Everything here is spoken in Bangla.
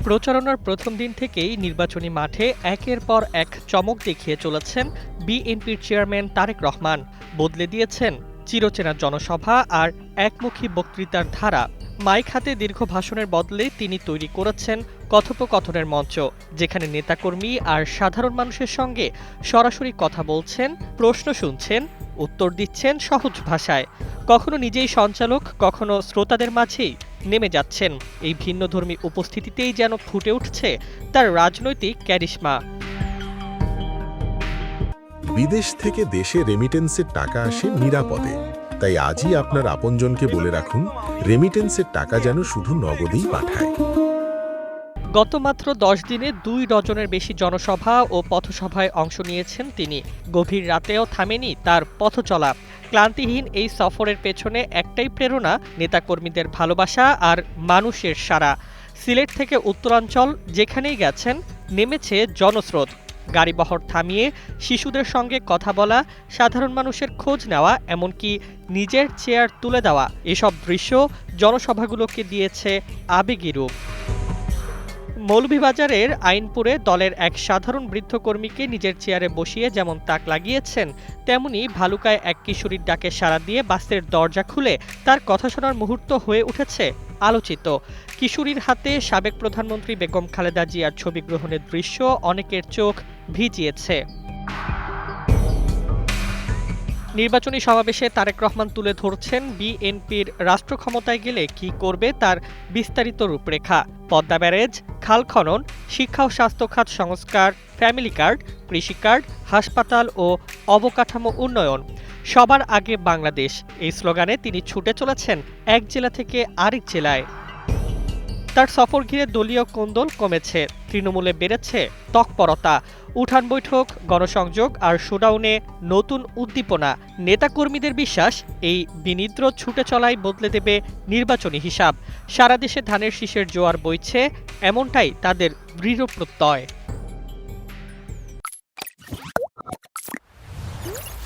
প্রচারণার প্রথম দিন থেকেই নির্বাচনী মাঠে একের পর এক চমক দেখিয়ে চলেছেন বিএনপির চেয়ারম্যান তারেক রহমান। বদলে দিয়েছেন চিরচেনা জনসভা আর একমুখী বক্তৃতার ধারা। মাইক হাতে দীর্ঘ ভাষণের বদলে তিনি তৈরি করেছেন কথোপকথনের মঞ্চ, যেখানে নেতাকর্মী আর সাধারণ মানুষের সঙ্গে সরাসরি কথা বলছেন, প্রশ্ন শুনছেন, উত্তর দিচ্ছেন সহজ ভাষায়। কখনো নিজেই সঞ্চালক, কখনো শ্রোতাদের মাঝেই নেমে যাচ্ছেন। এই ভিন্নধর্মী উপস্থিতিতেই যেন ফুটে উঠছে তার রাজনৈতিক ক্যারিশমা। বিদেশ থেকে দেশে রেমিটেন্সের টাকা আসে নিরাপদে। তাই আজই আপনার আপনজনকে বলে রাখুন, রেমিটেন্সের টাকা যেন শুধু নগদেই পাঠায়। গত মাত্র 10 দিনে 2 ডজনের বেশি জনসভা ও পথসভায় অংশ নিয়েছেন তিনি। গভীর রাতেও থামেনি তার পথ চলা। ক্লান্তিহীন এই সফরের পেছনে একটাই প্রেরণা, নেতাকর্মীদের ভালোবাসা আর মানুষের সাড়া। সিলেট থেকে উত্তরাঞ্চল যেখানেই গেছেন, নেমেছে জনস্রোত। গাড়িবহর থামিয়ে শিশুদের সঙ্গে কথা বলা, সাধারণ মানুষের খোঁজ নেওয়া, এমনকি নিজের চেয়ার তুলে দেওয়া, এসব দৃশ্য জনসভাগুলোকে দিয়েছে আবেগী রূপ। মৌলভীবাজারের আইনপুরে দলের এক সাধারণ বৃদ্ধ কর্মীকে নিজের চেয়ারে বসিয়ে যেমন তাক লাগিয়েছেন, তেমনি ভালুকায় এক কিশোরীর ডাকে সাড়া দিয়ে বাসের দরজা খুলে তার কথা শোনার মুহূর্ত হয়ে উঠেছে আলোচিত। কিশোরীর হাতে সাবেক প্রধানমন্ত্রী বেগম খালেদা জিয়ার ছবি গ্রহণের দৃশ্য অনেকের চোখ ভিজিয়েছে। নির্বাচনী সমাবেশে তারেক রহমান তুলে ধরছেন বিএনপির রাষ্ট্র ক্ষমতায় গেলে কি করবে তার বিস্তারিত রূপরেখা। পদ্মা ব্যারেজ, খাল খনন, শিক্ষা ও স্বাস্থ্য খাত সংস্কার, ফ্যামিলি কার্ড, কৃষি কার্ড, হাসপাতাল ও অবকাঠামো উন্নয়ন, সবার আগে বাংলাদেশ, এই স্লোগানে তিনি ছুটে চলেছেন এক জেলা থেকে আরেক জেলায়। তার সফর ঘিরে দলীয় কোন্দল কমেছে, তৃণমূলে বেড়েছে তৎপরতা। উঠান বৈঠক, গণসংযোগ আর শোডাউনে নতুন উদ্দীপনা। নেতাকর্মীদের বিশ্বাস, এই বিনিদ্র ছুটে চলাই বদলে দেবে নির্বাচনী হিসাব। সারা দেশে ধানের শীষের জোয়ার বইছে, এমনটাই তাদের দৃঢ় প্রত্যয়।